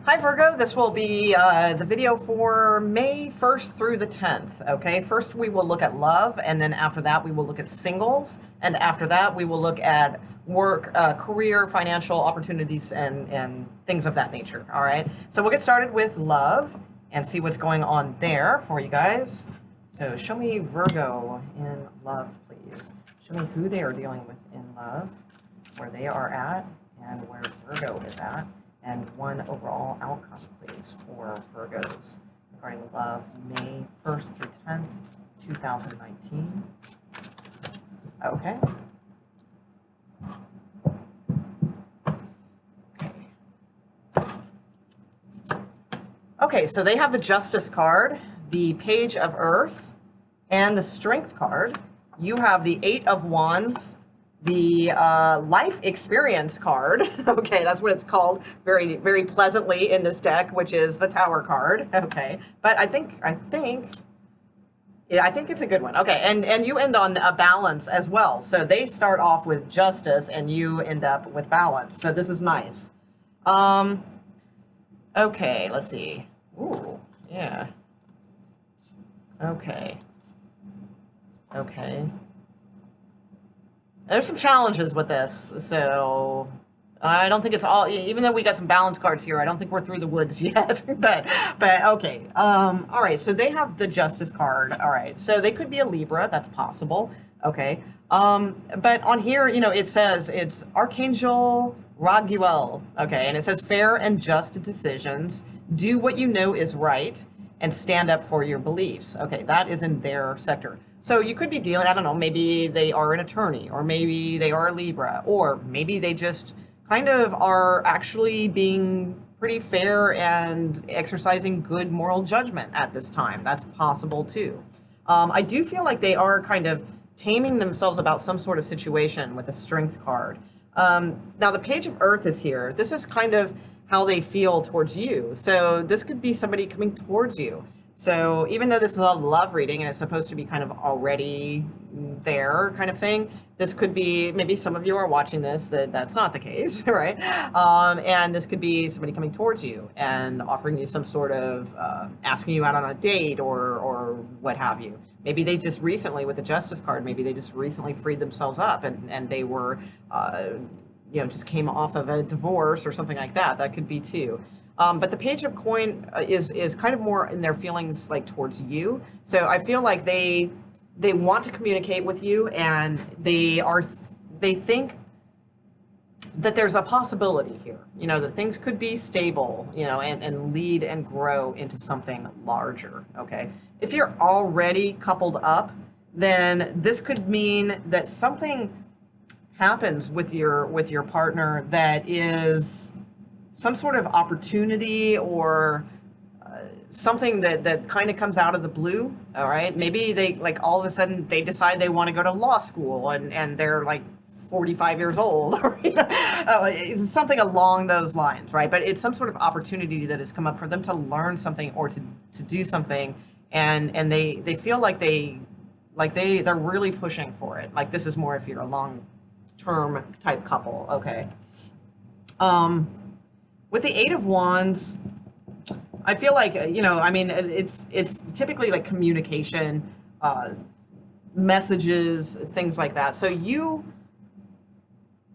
Hi Virgo, this will be the video for May 1st through the 10th, okay? First we will look at love, and then after that we will look at singles, and after that we will look at work, career, financial opportunities, and things of that nature, all right? So we'll get started with love and see what's going on there for you guys. So show me Virgo in love, please. Show me who they are dealing with in love, where they are at, and where Virgo is at. And one overall outcome, please, for Virgos regarding love, May 1st through 10th, 2019. Okay. Okay, so they have the Justice card, the Page of Earth, and the Strength card. You have the Eight of Wands, the life experience card. Okay, that's what it's called very, very pleasantly in this deck, which is the Tower card. Okay, but I think it's a good one. Okay, and you end on a balance as well. So they start off with justice, and you end up with balance. So this is nice. Okay, let's see. Ooh, yeah. Okay. Okay. There's some challenges with this, so I don't think it's all, even though we got some balance cards here, I don't think we're through the woods yet, but okay. All right, so they have the Justice card. All right, so they could be a Libra, that's possible, okay. But on here, you know, it says it's Archangel Raguel, okay, and it says fair and just decisions, do what you know is right, and stand up for your beliefs. Okay, that is in their sector. So you could be dealing, I don't know, maybe they are an attorney, or maybe they are a Libra, or maybe they just kind of are actually being pretty fair and exercising good moral judgment at this time. That's possible too. I do feel like they are kind of taming themselves about some sort of situation with the Strength card. Now the Page of Earth is here. This is kind of how they feel towards you. So this could be somebody coming towards you. So even though this is a love reading and it's supposed to be kind of already there kind of thing, this could be, maybe some of you are watching this, that's not the case, right? And this could be somebody coming towards you and offering you some sort of, asking you out on a date or what have you. Maybe they just recently, with the Justice card, maybe they just recently freed themselves up and they were, you know, just came off of a divorce or something like that. That could be too. But the Page of Coin is kind of more in their feelings like towards you. So I feel like they want to communicate with you, and they think that there's a possibility here, you know, that things could be stable, you know, and lead and grow into something larger. Okay, if you're already coupled up, then this could mean that something happens with your partner that is some sort of opportunity or something that kind of comes out of the blue. All right, maybe they, like, all of a sudden they decide they want to go to law school and they're like 45 years old, or it's something along those lines, right? But it's some sort of opportunity that has come up for them to learn something or to do something, and they feel like they're really pushing for it. Like, this is more if you're a long-term type couple. Okay. With the Eight of Wands, I feel like, you know, I mean, it's typically like communication, messages, things like that. So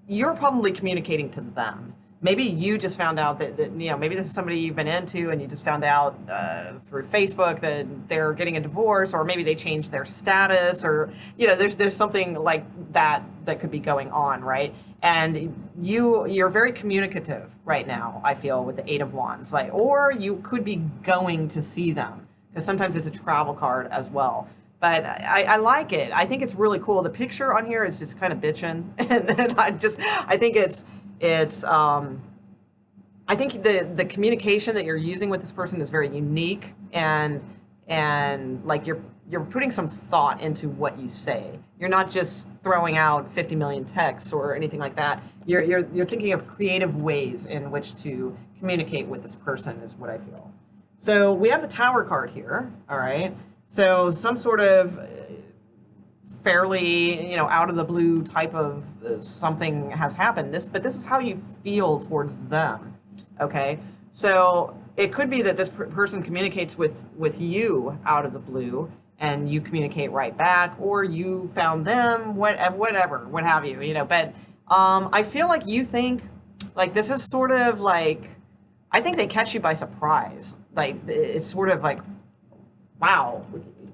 you're probably communicating to them. Maybe you just found out that, you know, maybe this is somebody you've been into and you just found out through Facebook that they're getting a divorce, or maybe they changed their status, or, you know, there's something like that could be going on, right? And you're very communicative right now, I feel, with the Eight of Wands, like, or you could be going to see them, because sometimes it's a travel card as well. But I like it. I think it's really cool. The picture on here is just kind of bitching, and I think I think the communication that you're using with this person is very unique, and like you're putting some thought into what you say. You're not just throwing out 50 million texts or anything like that. You're thinking of creative ways in which to communicate with this person, is what I feel. So we have the Tower card here, all right? So some sort of fairly, you know, out of the blue type of something has happened. But this is how you feel towards them, okay? So it could be that this person communicates with you out of the blue, and you communicate right back, or you found them, whatever, what have you, you know. But I feel like you think like this is sort of like, I think they catch you by surprise. Like it's sort of like, wow,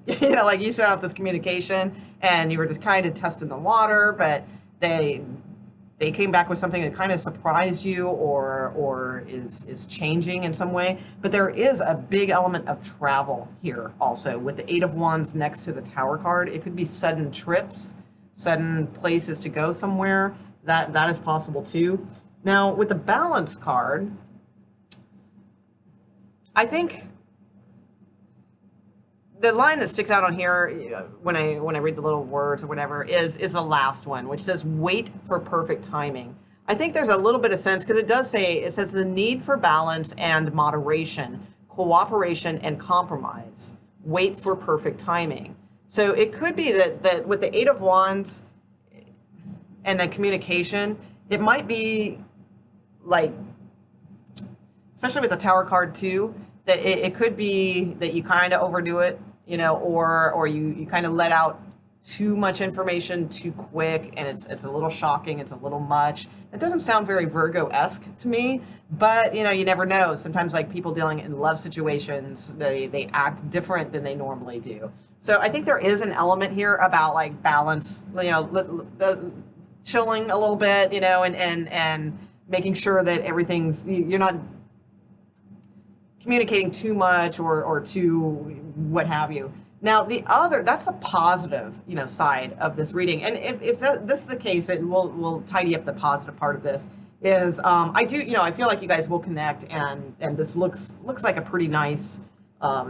you know, like you set up this communication and you were just kind of testing the water, but they they came back with something that kind of surprised you, or is changing in some way. But there is a big element of travel here also with the Eight of Wands next to the Tower card. It could be sudden trips, sudden places to go somewhere. That is possible too. Now with the Balance card, I think the line that sticks out on here when I read the little words or whatever is the last one, which says wait for perfect timing. I think there's a little bit of sense because it says the need for balance and moderation, cooperation and compromise. Wait for perfect timing. So it could be that with the Eight of Wands and the communication, it might be like, especially with the Tower card too, that it could be that you kind of overdo it, you know, or you kind of let out too much information too quick, and it's a little shocking, it's a little much. It doesn't sound very Virgo-esque to me, but you know, you never know. Sometimes like people dealing in love situations, they act different than they normally do. So I think there is an element here about like balance, you know, chilling a little bit, you know, and making sure that you're not communicating too much or too what have you. Now that's the positive, you know, side of this reading. And if this is the case, and we'll tidy up the positive part of this is I do, you know, I feel like you guys will connect, and this looks like a pretty nice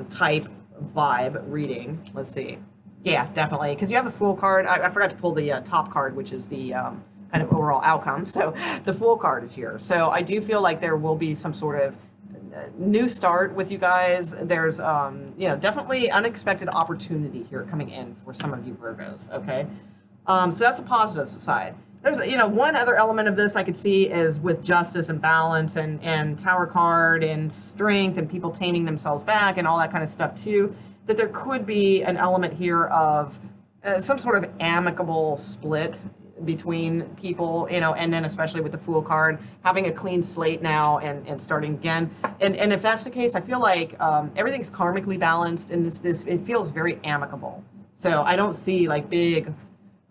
type vibe reading. Let's see. Yeah, definitely, because you have the Fool card. I forgot to pull the top card, which is the kind of overall outcome. So the Fool card is here. So I do feel like there will be some sort of new start with you guys. There's you know, definitely unexpected opportunity here coming in for some of you Virgos. Okay, so that's a positive side. There's, you know, one other element of this I could see is with Justice and Balance and Tower card and Strength and people taming themselves back and all that kind of stuff too, that there could be an element here of some sort of amicable split between people, you know, and then especially with the Fool card, having a clean slate now and starting again. And if that's the case, I feel like everything's karmically balanced, and this it feels very amicable. So I don't see like big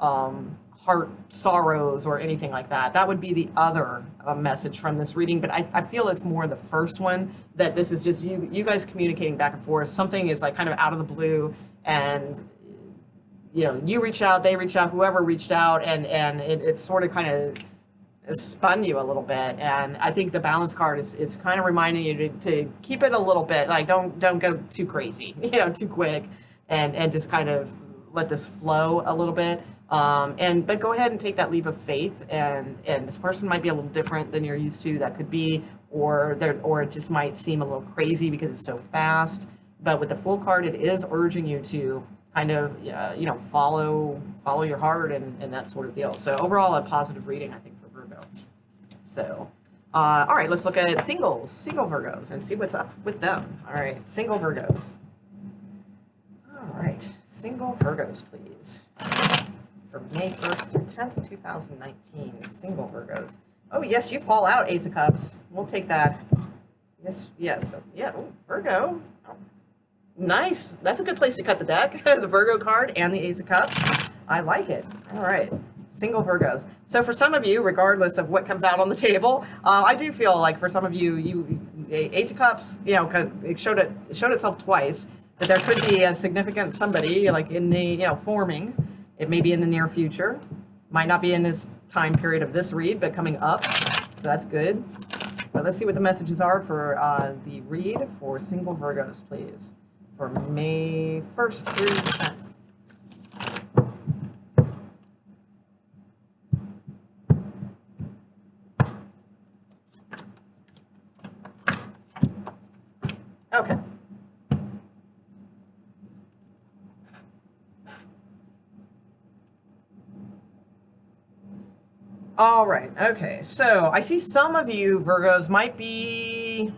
heart sorrows or anything like that. That would be the other message from this reading, but I feel it's more the first one, that this is just you guys communicating back and forth. Something is like kind of out of the blue, and you know, you reach out, they reach out, whoever reached out, and it sort of kind of spun you a little bit. And I think the Balance card is kind of reminding you to keep it a little bit, like don't go too crazy, you know, too quick, and just kind of let this flow a little bit. But go ahead and take that leap of faith, and this person might be a little different than you're used to. That could be, or it just might seem a little crazy because it's so fast. But with the Fool card, it is urging you to kind of, you know, follow your heart and that sort of deal. So overall, a positive reading, I think, for Virgo. So, all right, let's look at single Virgos and see what's up with them. All right, single Virgos. All right, single Virgos, please. For May 1st through 10th, 2019, single Virgos. Oh, yes, you fall out, Ace of Cups. We'll take that. Yes, yeah, ooh, Virgo. Oh. Nice. That's a good place to cut the deck. The Virgo card and the Ace of Cups. I like it. All right. Single Virgos. So for some of you, regardless of what comes out on the table, I do feel like for some of you, Ace of Cups, you know, it showed itself twice, that there could be a significant somebody like in the, you know, forming. It may be in the near future. Might not be in this time period of this read, but coming up. So that's good. But let's see what the messages are for the read for single Virgos, please. For May 1st through 10th. Okay. All right, okay. So I see some of you Virgos might be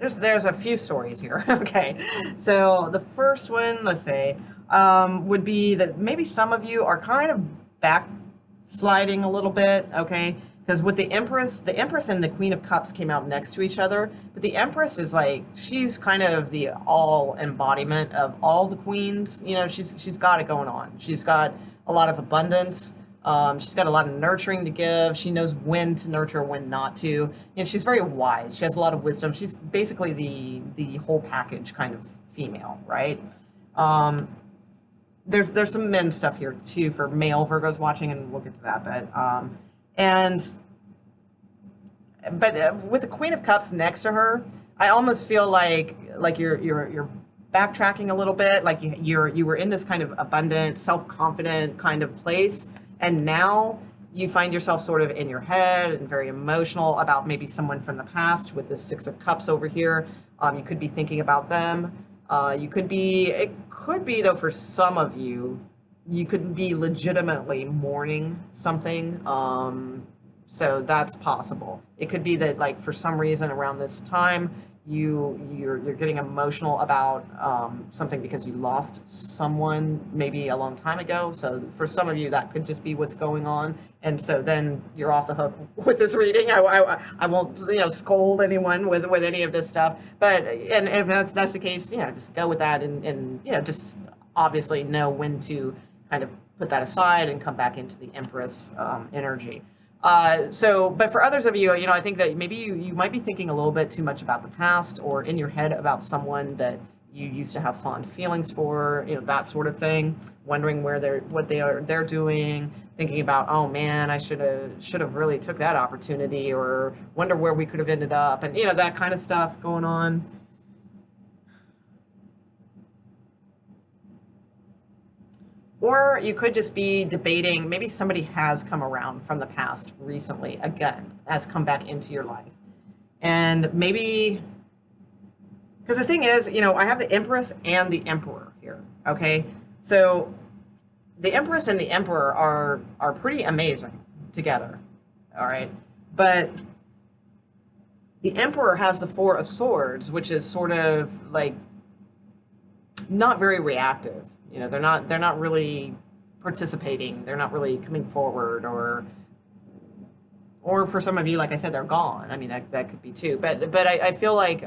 there's a few stories here. Okay, so the first one, let's say, would be that maybe some of you are kind of backsliding a little bit. Okay, because with the Empress and the Queen of Cups came out next to each other, but the Empress is like she's kind of the all embodiment of all the queens. You know, she's got it going on. She's got a lot of abundance. She's got a lot of nurturing to give. She knows when to nurture, when not to. And she's very wise. She has a lot of wisdom. She's basically the whole package kind of female, right? Um, there's some men stuff here too for male Virgos watching, and we'll get to that. And with the Queen of Cups next to her, I almost feel like you're backtracking a little bit, like you were in this kind of abundant, self-confident kind of place, and now you find yourself sort of in your head and very emotional about maybe someone from the past with the Six of Cups over here. You could be thinking about them. It could be though for some of you, you could be legitimately mourning something. So that's possible. It could be that like for some reason around this time you're getting emotional about something because you lost someone maybe a long time ago. So for some of you that could just be what's going on, and so then you're off the hook with this reading. I won't scold anyone with any of this stuff, but and if that's the case, just go with that, and just obviously know when to kind of put that aside and come back into the Empress energy. But for others of you, I think that maybe you might be thinking a little bit too much about the past, or in your head about someone that you used to have fond feelings for, that sort of thing, wondering what they're doing, thinking about, oh man, I should have really took that opportunity, or wonder where we could have ended up, and that kind of stuff going on. Or you could just be debating, maybe somebody has come around from the past recently, again, has come back into your life. And maybe, because the thing is, I have the Empress and the Emperor here, okay? So the Empress and the Emperor are pretty amazing together, all right? But the Emperor has the Four of Swords, which is sort of like not very reactive. They're not really participating. They're not really coming forward, or for some of you, like I said, they're gone. I mean, that could be too. But I feel like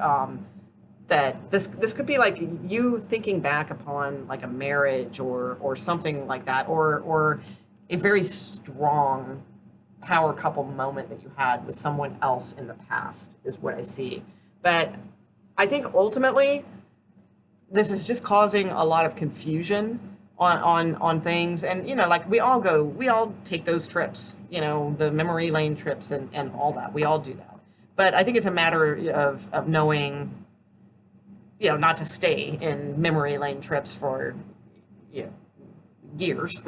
that this could be like you thinking back upon like a marriage or something like that, or a very strong power couple moment that you had with someone else in the past is what I see. But I think ultimately this is just causing a lot of confusion on things, and like we all take those trips, the memory lane trips and all that. We all do that. But I think it's a matter of knowing, not to stay in memory lane trips for years,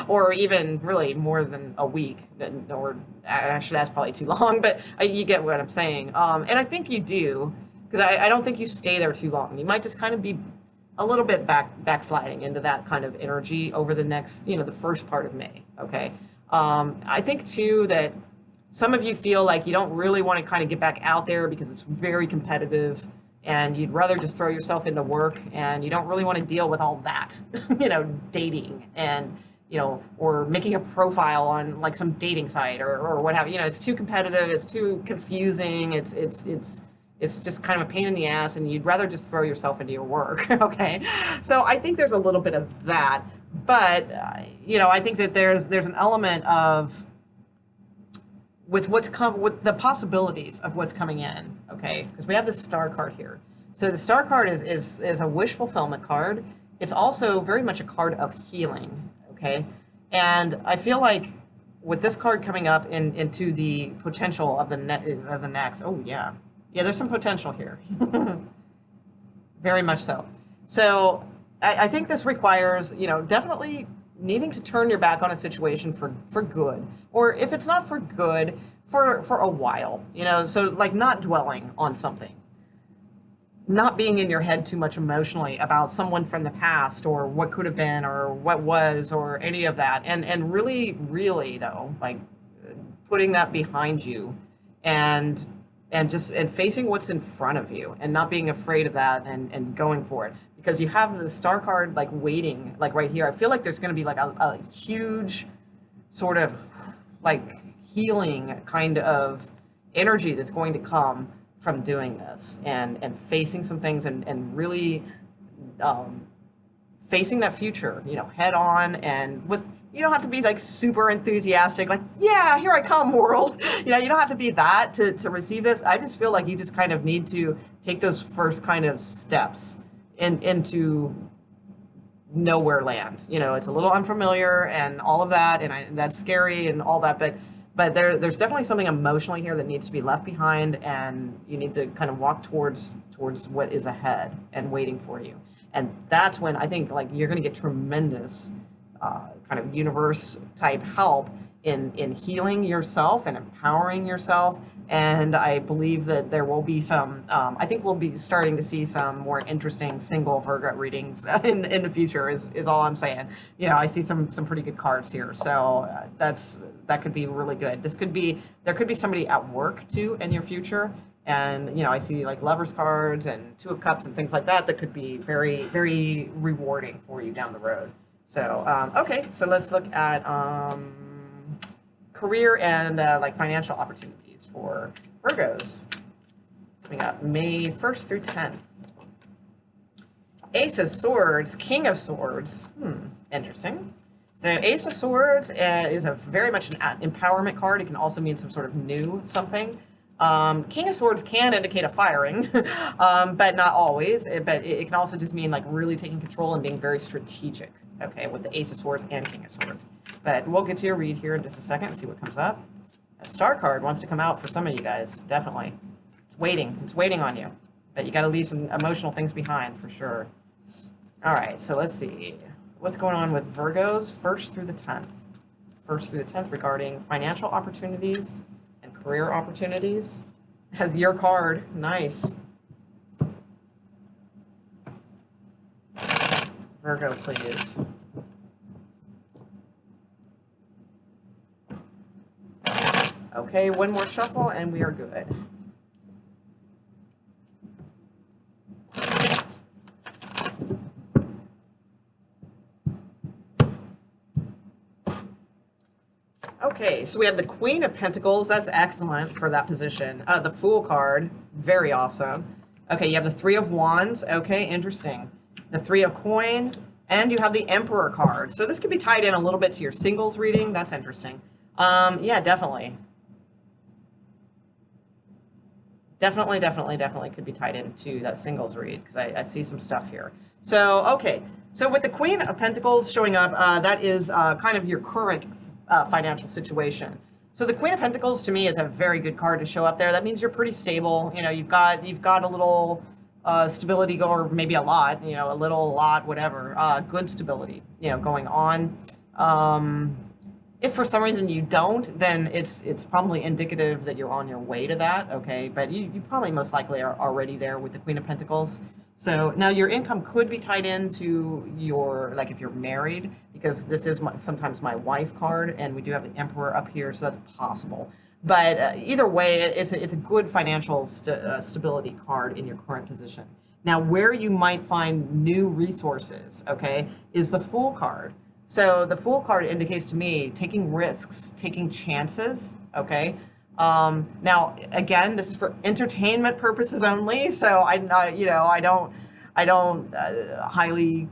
or even really more than a week, or actually that's probably too long, but you get what I'm saying. And I think you do, because I don't think you stay there too long. You might just kind of be a little bit backsliding into that kind of energy over the next, the first part of May, okay? I think, too, that some of you feel like you don't really want to kind of get back out there because it's very competitive, and you'd rather just throw yourself into work, and you don't really want to deal with all that, dating and, or making a profile on like some dating site or what have you. It's too competitive, it's too confusing, it's just kind of a pain in the ass, and you'd rather just throw yourself into your work, okay? So I think there's a little bit of that, but, I think that there's an element of, with with the possibilities of what's coming in, okay? Because we have the Star card here. So the Star card is a wish fulfillment card. It's also very much a card of healing, okay? And I feel like with this card coming up into the potential of the next, oh yeah. Yeah, there's some potential here. Very much so. So I think this requires, definitely needing to turn your back on a situation for good. Or if it's not for good, for a while. So like not dwelling on something. Not being in your head too much emotionally about someone from the past, or what could have been, or what was, or any of that. And really, really, though, like putting that behind you and and facing what's in front of you and not being afraid of that and going for it. Because you have the star card like waiting, like right here. I feel like there's going to be like a huge sort of like healing kind of energy that's going to come from doing this and facing some things and really um, facing that future, head on and with, you don't have to be like super enthusiastic, like, yeah, here I come, world. You don't have to be that to receive this. I just feel like you just kind of need to take those first kind of steps into nowhere land. It's a little unfamiliar and all of that, and that's scary and all that, but there's definitely something emotionally here that needs to be left behind, and you need to kind of walk towards what is ahead and waiting for you. And that's when I think like you're going to get tremendous kind of universe type help in healing yourself and empowering yourself. And I believe that there will be some, I think we'll be starting to see some more interesting single Virgo readings in the future is all I'm saying. I see some pretty good cards here. So that could be really good. There could be somebody at work too in your future. And, I see like Lovers cards and Two of Cups and things like that could be very, very rewarding for you down the road. So, okay, so let's look at career and like financial opportunities for Virgos. We got May 1st through 10th. Ace of Swords, King of Swords. Interesting. So Ace of Swords is very much an empowerment card. It can also mean some sort of new something. King of Swords can indicate a firing, but not always. But it can also just mean like really taking control and being very strategic, okay, with the Ace of Swords and King of Swords. But we'll get to your read here in just a second and see what comes up. A Star card wants to come out for some of you guys, definitely. It's waiting on you. But you got to leave some emotional things behind for sure. All right, so let's see. What's going on with Virgos 1st through the 10th? 1st through the 10th regarding financial opportunities and career opportunities. Your card, nice. Virgo, please. Okay, one more shuffle and we are good. Okay, so we have the Queen of Pentacles. That's excellent for that position. The Fool card, very awesome. Okay, you have the Three of Wands. Okay, interesting. The Three of Coins, and you have the Emperor card. So this could be tied in a little bit to your singles reading. That's interesting. Yeah, definitely. Definitely could be tied into that singles read because I see some stuff here. So, okay. So with the Queen of Pentacles showing up, that is kind of your current financial situation. So the Queen of Pentacles to me is a very good card to show up there. That means you're pretty stable. You've got a little stability or maybe a lot, a lot, whatever, good stability, going on. If for some reason you don't, then it's probably indicative that you're on your way to that, okay? But you probably most likely are already there with the Queen of Pentacles. So now your income could be tied into your, like if you're married, because this is sometimes my wife card, and we do have the Emperor up here, so that's possible. But either way, it's a good financial stability card in your current position. Now, where you might find new resources, okay, is the Fool card. So the Fool card indicates to me taking risks, taking chances, okay? Now, again, this is for entertainment purposes only, so I don't highly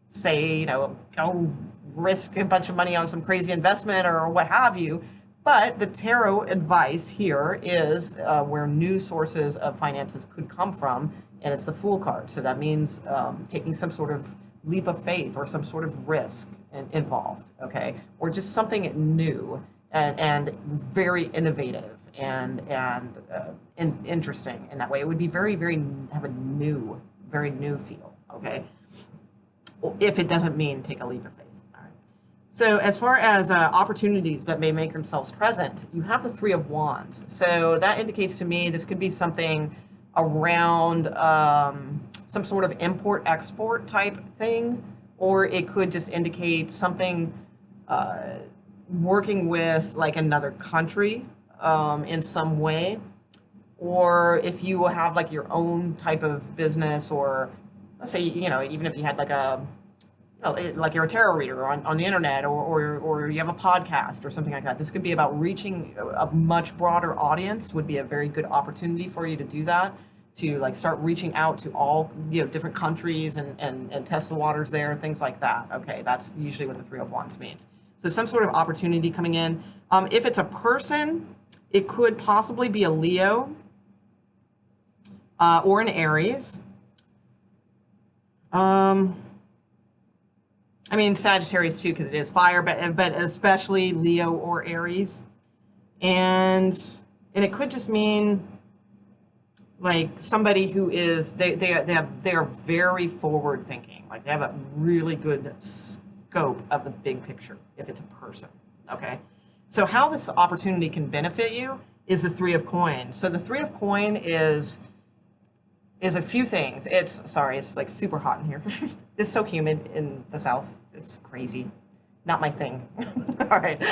say, go risk a bunch of money on some crazy investment or what have you. But the tarot advice here is where new sources of finances could come from, and it's the Fool card. So that means taking some sort of leap of faith or some sort of risk involved, okay? Or just something new and very innovative and interesting in that way. It would be very, very, have a new, very new feel, okay? If it doesn't mean take a leap of faith. So as far as opportunities that may make themselves present, you have the Three of Wands. So that indicates to me this could be something around some sort of import-export type thing, or it could just indicate something working with like another country in some way, or if you have like your own type of business, or let's say, you know, even if you had like a, like you're a tarot reader on the internet, or you have a podcast or something like that. This could be about reaching a much broader audience, would be a very good opportunity for you to do that, to like start reaching out to all, you know, different countries and test the waters there, things like that. Okay, that's usually what the Three of Wands means. So some sort of opportunity coming in. If it's a person, it could possibly be a Leo or an Aries. I mean, Sagittarius too, because it is fire, but especially Leo or Aries, and it could just mean like somebody who is they are very forward thinking, like they have a really good scope of the big picture. If it's a person, okay. So how this opportunity can benefit you is the Three of Coins. So the Three of Coin is a few things. It's like super hot in here. It's so humid in the South. It's crazy. Not my thing. All right.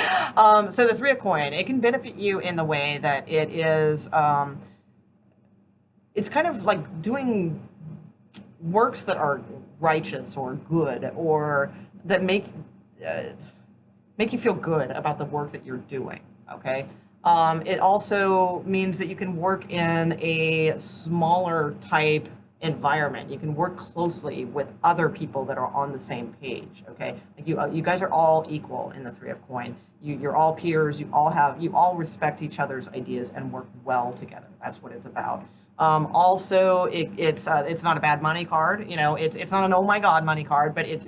So the Three of Coin, it can benefit you in the way that it is, it's kind of like doing works that are righteous or good, or that make you feel good about the work that you're doing, okay? It also means that you can work in a smaller type environment. You can work closely with other people that are on the same page, okay? Like you guys are all equal in the Three of Coin. You're all peers. You all respect each other's ideas and work well together. That's what it's about. Also, it's not a bad money card. You know, it's not an oh my god money card, but it's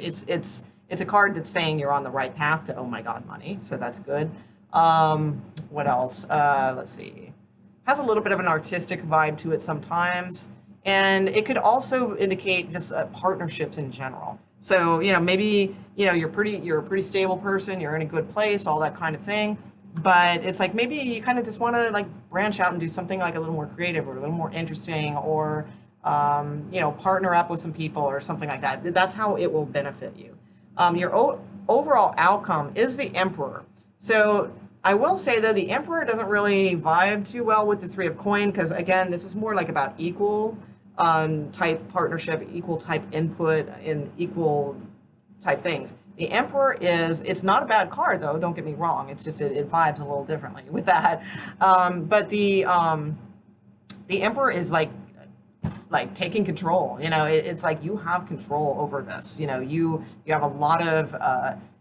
a card that's saying you're on the right path to oh my god money. So that's good. What else? Let's see. Has a little bit of an artistic vibe to it sometimes. And it could also indicate just partnerships in general. So, you know, maybe, you know, you're a pretty stable person, you're in a good place, all that kind of thing. But it's like maybe you kind of just want to like branch out and do something like a little more creative or a little more interesting, or, you know, partner up with some people or something like that. That's how it will benefit you. Your overall outcome is the Emperor. So I will say, though, the Emperor doesn't really vibe too well with the Three of Coin, because, again, this is more like about equal type partnership, equal type input, and equal type things. The Emperor it's not a bad card, though, don't get me wrong. It's just it vibes a little differently with that. But the Emperor is like taking control. You know, it's like you have control over this. You know, you have a lot of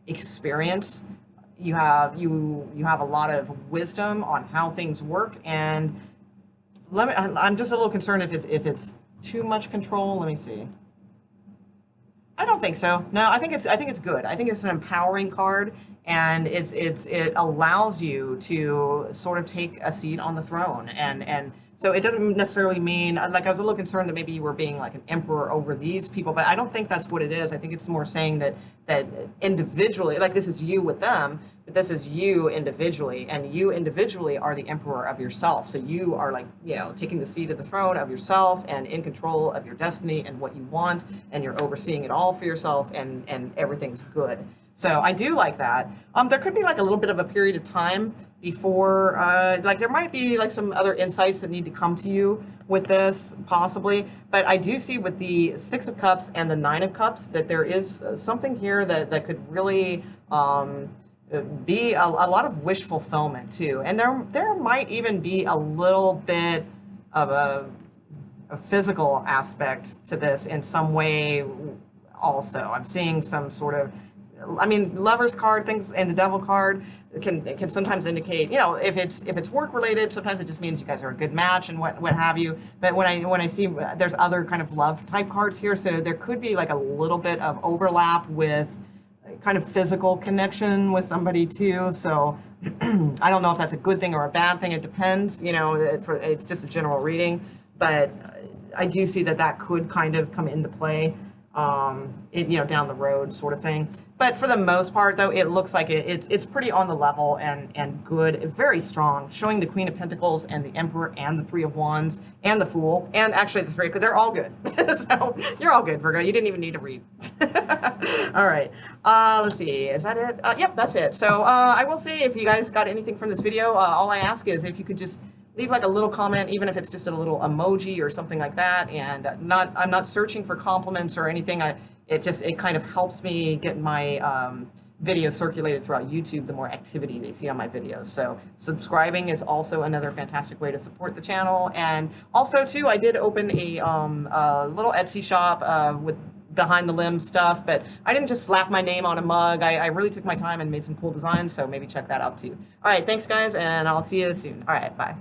experience. You have a lot of wisdom on how things work, and I'm just a little concerned if it's too much control. Let me see. I don't think so. No, I think it's good. I think it's an empowering card, and it allows you to sort of take a seat on the throne, and so it doesn't necessarily mean, like, I was a little concerned that maybe you were being like an emperor over these people, but I don't think that's what it is. I think it's more saying that individually, like, this is you with them, but this is you individually, and you individually are the emperor of yourself. So you are, like, you know, taking the seat of the throne of yourself and in control of your destiny and what you want, and you're overseeing it all for yourself, and everything's good. So I do like that. There could be like a little bit of a period of time before, like there might be like some other insights that need to come to you with this, possibly. But I do see with the Six of Cups and the Nine of Cups that there is something here that could really be a lot of wish fulfillment too. And there might even be a little bit of a physical aspect to this in some way also. I'm seeing some sort of, I mean, Lover's card, things, and the Devil card can sometimes indicate, you know, if it's work related, sometimes it just means you guys are a good match and what have you. But when I see there's other kind of love type cards here, so there could be like a little bit of overlap with kind of physical connection with somebody too. So I don't know if that's a good thing or a bad thing. It depends, you know, it's just a general reading, but I do see that could kind of come into play. You know, down the road sort of thing. But for the most part, though, it looks like it's pretty on the level and good, very strong, showing the Queen of Pentacles and the Emperor and the Three of Wands and the Fool, and actually the Three, because they're all good. So you're all good, Virgo. You didn't even need to read. All right. Let's see. Is that it? Yep, that's it. So I will say, if you guys got anything from this video, all I ask is if you could just leave like a little comment, even if it's just a little emoji or something like that. And I'm not searching for compliments or anything. It kind of helps me get my video circulated throughout YouTube, the more activity they see on my videos. So subscribing is also another fantastic way to support the channel. And also too, I did open a little Etsy shop with behind the limb stuff, but I didn't just slap my name on a mug. I really took my time and made some cool designs, so maybe check that out too. All right, thanks guys, and I'll see you soon. All right, bye.